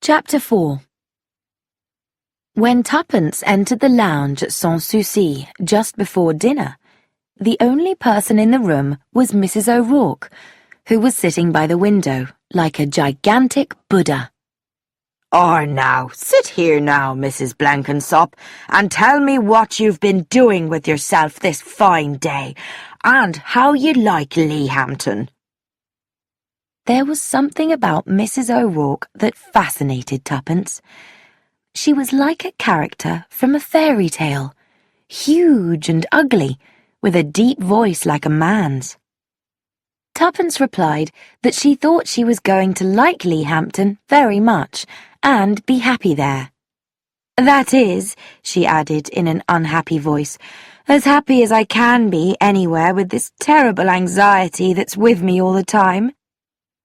Chapter 4. When Tuppence entered the lounge at Sans Souci just before dinner, the only person in the room was Mrs. O'Rourke, who was sitting by the window like a gigantic Buddha. Now, sit here now, Mrs. Blenkinsop, and tell me what you've been doing with yourself this fine day, and how you like Leahampton." There was something about Mrs. O'Rourke that fascinated Tuppence. She was like a character from a fairy tale, huge and ugly, with a deep voice like a man's. Tuppence replied that she thought she was going to like Leahampton very much and be happy there. "That is," she added in an unhappy voice, "as happy as I can be anywhere with this terrible anxiety that's with me all the time."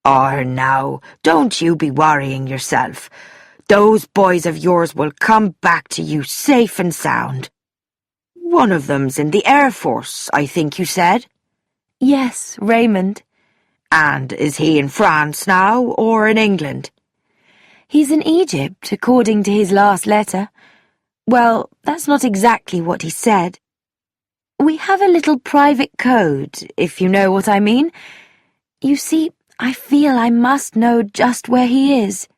Now, don't you be worrying yourself. Those boys of yours will come back to you safe and sound. One of them's in the Air Force, I think you said? "Yes, Raymond." "And is he in France now, or in England?" "He's in Egypt, according to his last letter. Well, that's not exactly what he said. We have a little private code, if you know what I mean. You see, I feel I must know just where he is."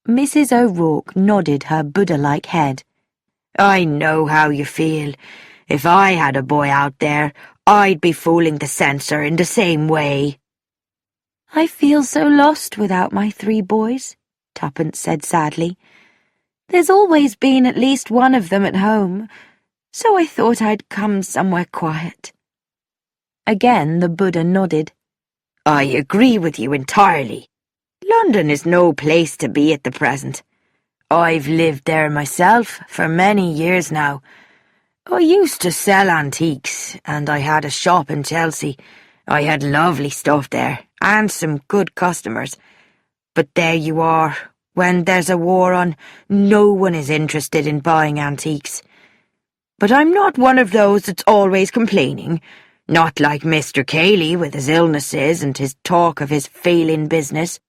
Mrs. O'Rourke nodded her Buddha-like head. "I know how you feel. If I had a boy out there, I'd be fooling the censor in the same way." "I feel so lost without my 3 boys," Tuppence said sadly. "There's always been at least one of them at home, so I thought I'd come somewhere quiet." Again the Buddha nodded. "I agree with you entirely. London is no place to be at the present. I've lived there myself for many years now. I used to sell antiques, and I had a shop in Chelsea. I had lovely stuff there, and some good customers. But there you are. When there's a war on, no one is interested in buying antiques. But I'm not one of those that's always complaining. Not like Mr. Cayley with his illnesses and his talk of his failing business.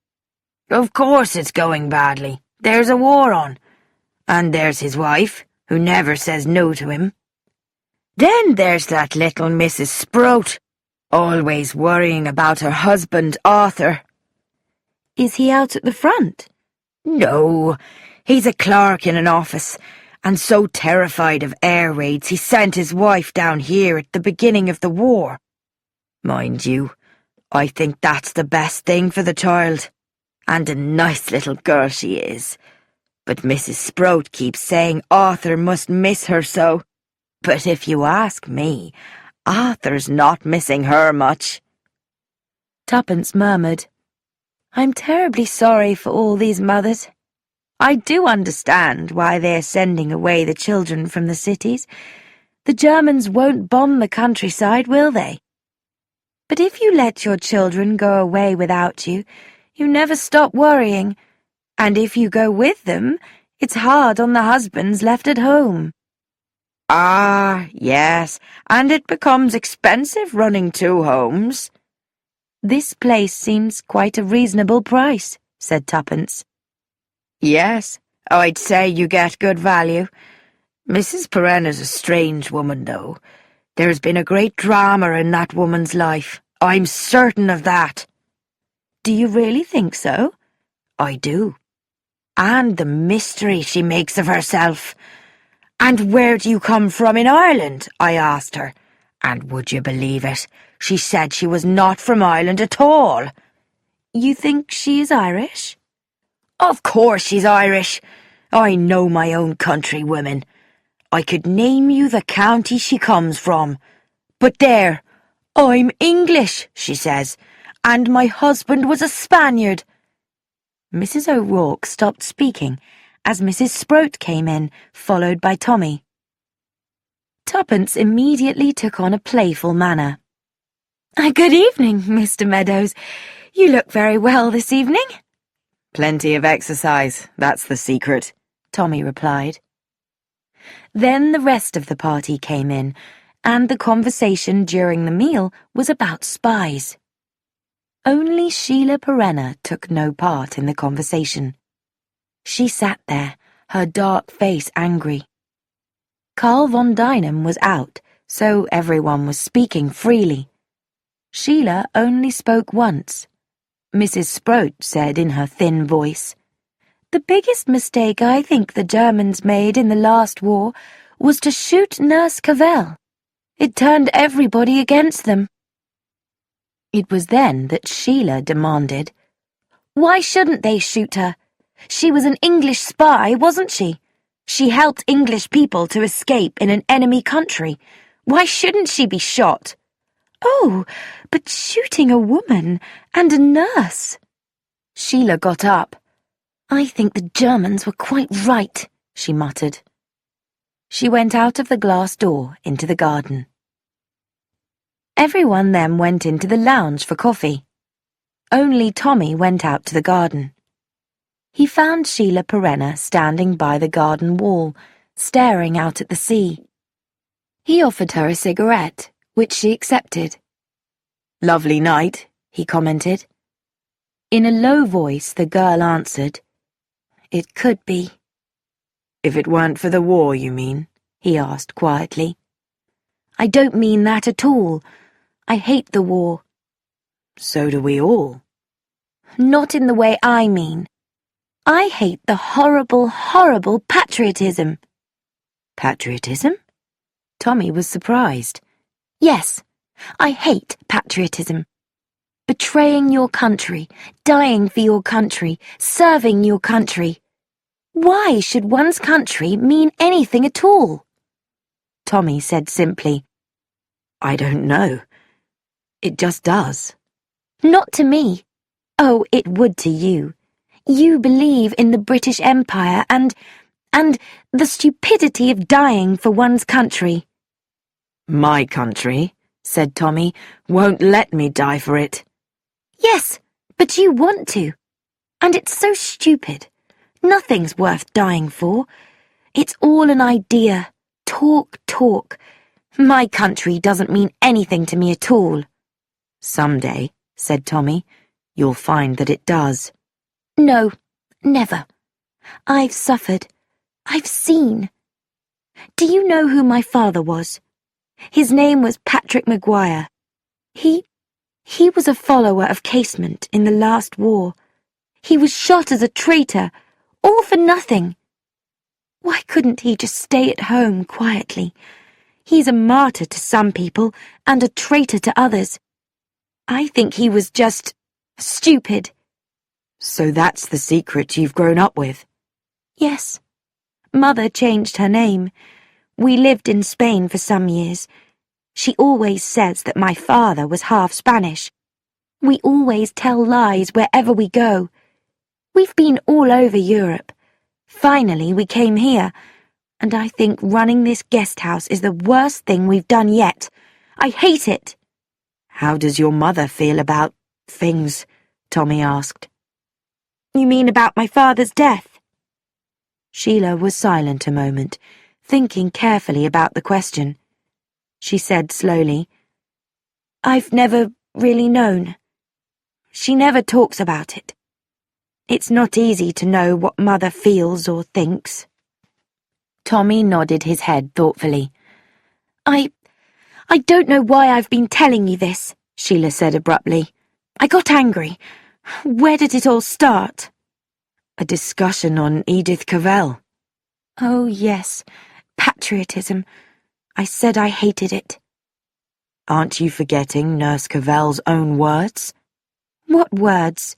Of course it's going badly. There's a war on. And there's his wife, who never says no to him. Then there's that little Mrs. Sprout, always worrying about her husband, Arthur." "Is he out at the front?" "No, he's a clerk in an office, and so terrified of air raids he sent his wife down here at the beginning of the war. Mind you, I think that's the best thing for the child, and a nice little girl she is. But Mrs. Sprout keeps saying Arthur must miss her so. But if you ask me, Arthur's not missing her much." Tuppence murmured, "I'm terribly sorry for all these mothers. I do understand why they're sending away the children from the cities. The Germans won't bomb the countryside, will they? But if you let your children go away without you, you never stop worrying. And if you go with them, it's hard on the husbands left at home." Yes, and it becomes expensive running 2 homes. "This place seems quite a reasonable price," said Tuppence. "Yes, I'd say you get good value. Mrs. Perenna's a strange woman, though. There's been a great drama in that woman's life. I'm certain of that." "Do you really think so?" "I do. And the mystery she makes of herself. 'And where do you come from in Ireland?' I asked her. And would you believe it? She said she was not from Ireland at all." "You think she is Irish?" "Of course she's Irish. I know my own countrywomen. I could name you the county she comes from. But there, I'm English, she says, and my husband was a Spaniard." Mrs. O'Rourke stopped speaking as Mrs. Sprout came in, followed by Tommy. Tuppence immediately took on a playful manner. "Good evening, Mr. Meadows. You look very well this evening." "Plenty of exercise, that's the secret," Tommy replied. Then the rest of the party came in, and the conversation during the meal was about spies. Only Sheila Perenna took no part in the conversation. She sat there, her dark face angry. Carl von Dynam was out, so everyone was speaking freely. Sheila only spoke once. Mrs. Sproat said in her thin voice, "The biggest mistake I think the Germans made in the last war was to shoot Nurse Cavell. It turned everybody against them." It was then that Sheila demanded, "Why shouldn't they shoot her? She was an English spy, wasn't she? She helped English people to escape in an enemy country. Why shouldn't she be shot?" "Oh, but shooting a woman and a nurse." Sheila got up. "I think the Germans were quite right," she muttered. She went out of the glass door into the garden. Everyone then went into the lounge for coffee. Only Tommy went out to the garden. He found Sheila Perenna standing by the garden wall, staring out at the sea. He offered her a cigarette, which she accepted. "Lovely night," he commented. In a low voice, the girl answered, "It could be." "If it weren't for the war, you mean?" he asked quietly. "I don't mean that at all. I hate the war." "So do we all." "Not in the way I mean. I hate the horrible, horrible patriotism." "Patriotism?" Tommy was surprised. "Yes, I hate patriotism. Betraying your country, dying for your country, serving your country. Why should one's country mean anything at all?" Tommy said simply, "I don't know. It just does." "Not to me. Oh, it would to you. You believe in the British Empire and the stupidity of dying for one's country." "My country," said Tommy, "won't let me die for it." "Yes, but you want to. And it's so stupid. Nothing's worth dying for. It's all an idea. Talk, talk. My country doesn't mean anything to me at all." "Someday," said Tommy, "you'll find that it does." "No, never. I've suffered. I've seen. Do you know who my father was? His name was Patrick Maguire. He was a follower of Casement in the last war. He was shot as a traitor, all for nothing. Why couldn't he just stay at home quietly? He's a martyr to some people and a traitor to others. I think he was just stupid." "So that's the secret you've grown up with?" "Yes. Mother changed her name. We lived in Spain for some years. She always says that my father was half Spanish. We always tell lies wherever we go. We've been all over Europe. Finally, we came here, and I think running this guest house is the worst thing we've done yet. I hate it." "How does your mother feel about things?" Tommy asked. "You mean about my father's death?" Sheila was silent a moment, thinking carefully about the question. She said slowly, "I've never really known. She never talks about it. It's not easy to know what Mother feels or thinks." Tommy nodded his head thoughtfully. I don't know why I've been telling you this," Sheila said abruptly. "I got angry. Where did it all start?" "A discussion on Edith Cavell." "Oh, yes, patriotism. I said I hated it." "Aren't you forgetting Nurse Cavell's own words?" "What words?"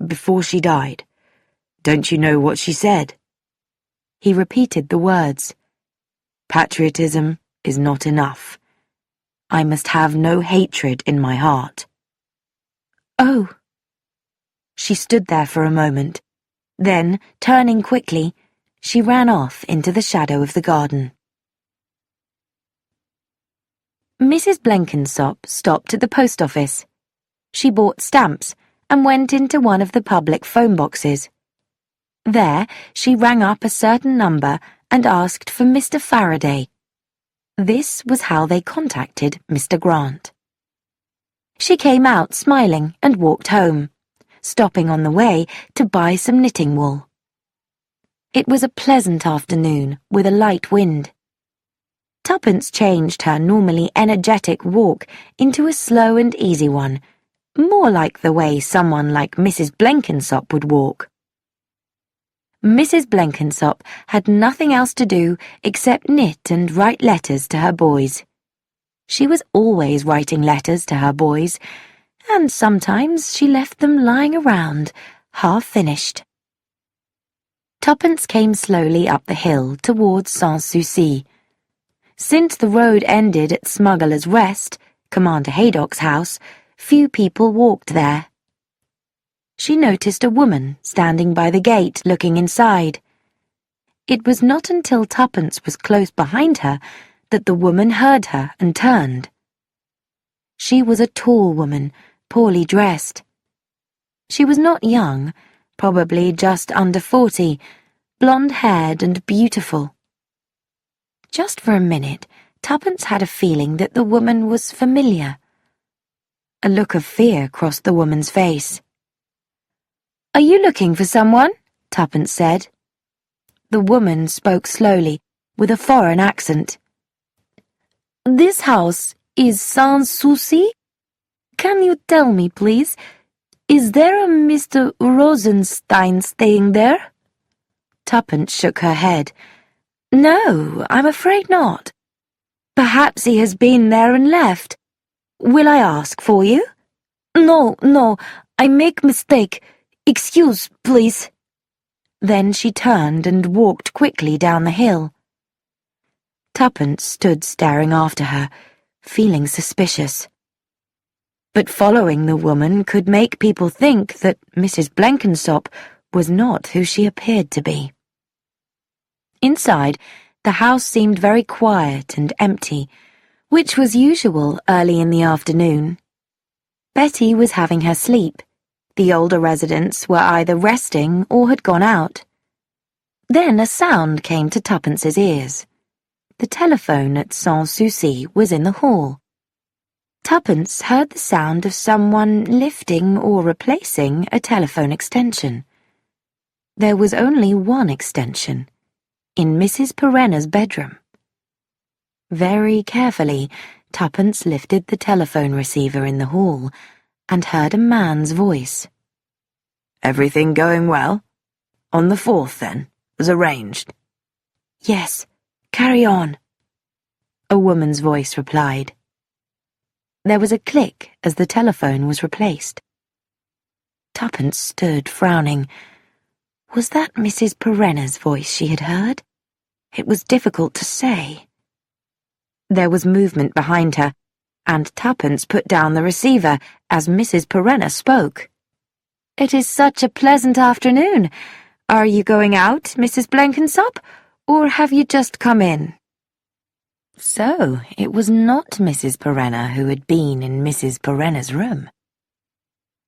"Before she died. Don't you know what she said?" He repeated the words. "Patriotism is not enough. I must have no hatred in my heart." "Oh." She stood there for a moment. Then, turning quickly, she ran off into the shadow of the garden. Mrs. Blenkinsop stopped at the post office. She bought stamps and went into one of the public phone boxes. There, she rang up a certain number and asked for Mr. Faraday. This was how they contacted Mr. Grant. She came out smiling and walked home, stopping on the way to buy some knitting wool. It was a pleasant afternoon with a light wind. Tuppence changed her normally energetic walk into a slow and easy one, more like the way someone like Mrs. Blenkinsop would walk. Mrs. Blenkinsop had nothing else to do except knit and write letters to her boys. She was always writing letters to her boys, and sometimes she left them lying around, half-finished. Tuppence came slowly up the hill towards Sans Souci. Since the road ended at Smuggler's Rest, Commander Haydock's house, few people walked there. She noticed a woman standing by the gate looking inside. It was not until Tuppence was close behind her that the woman heard her and turned. She was a tall woman, poorly dressed. She was not young, probably just under 40, blonde-haired and beautiful. Just for a minute, Tuppence had a feeling that the woman was familiar. A look of fear crossed the woman's face. "Are you looking for someone?" Tuppence said. The woman spoke slowly, with a foreign accent. "This house is Sans Souci? Can you tell me, please, is there a Mr. Rosenstein staying there?" Tuppence shook her head. "No, I'm afraid not. Perhaps he has been there and left. Will I ask for you?" No, I make mistake. Excuse, please." Then she turned and walked quickly down the hill. Tuppence stood staring after her, feeling suspicious. But following the woman could make people think that Mrs. Blenkinsop was not who she appeared to be. Inside, the house seemed very quiet and empty, which was usual early in the afternoon. Betty was having her sleep. The older residents were either resting or had gone out. Then a sound came to Tuppence's ears. The telephone at Sans Souci was in the hall. Tuppence heard the sound of someone lifting or replacing a telephone extension. There was only one extension, in Mrs. Perenna's bedroom. Very carefully, Tuppence lifted the telephone receiver in the hall and heard a man's voice. "Everything going well? On the 4th, then, as arranged?" "Yes, carry on," a woman's voice replied. There was a click as the telephone was replaced. Tuppence stood frowning. Was that Mrs. Perenna's voice she had heard? It was difficult to say. There was movement behind her, and Tuppence put down the receiver as Mrs. Perenna spoke. "It is such a pleasant afternoon. Are you going out, Mrs. Blenkinsop, or have you just come in?" So, it was not Mrs. Perenna who had been in Mrs. Perenna's room.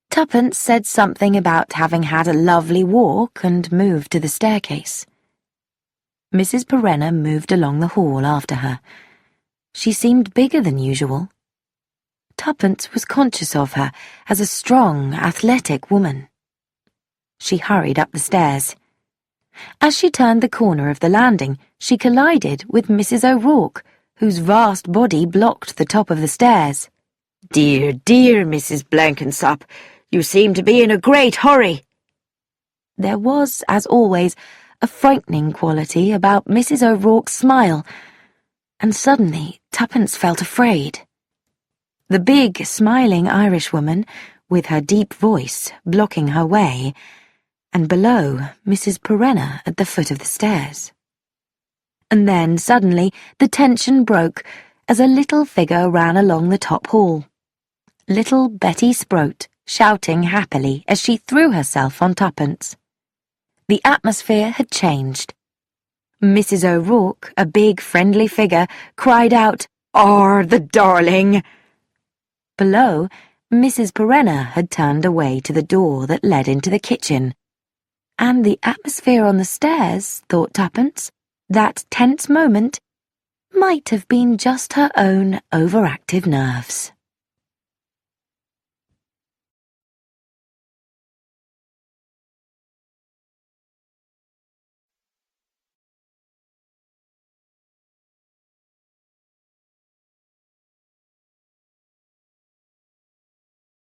Tuppence said something about having had a lovely walk and moved to the staircase. Mrs. Perenna moved along the hall after her. She seemed bigger than usual. Tuppence was conscious of her as a strong, athletic woman. She hurried up the stairs. As she turned the corner of the landing, she collided with Mrs. O'Rourke, whose vast body blocked the top of the stairs. "Dear, dear, Mrs. Blenkinsop, you seem to be in a great hurry." There was, as always, a frightening quality about Mrs. O'Rourke's smile, and suddenly Tuppence felt afraid. The big, smiling Irishwoman, with her deep voice, blocking her way, and below, Mrs. Perenna at the foot of the stairs. And then, suddenly, the tension broke as a little figure ran along the top hall. Little Betty Sproat, shouting happily as she threw herself on Tuppence. The atmosphere had changed. Mrs. O'Rourke, a big, friendly figure, cried out, "Oh, the darling!" Below, Mrs. Perenna had turned away to the door that led into the kitchen. And the atmosphere on the stairs, thought Tuppence, that tense moment, might have been just her own overactive nerves.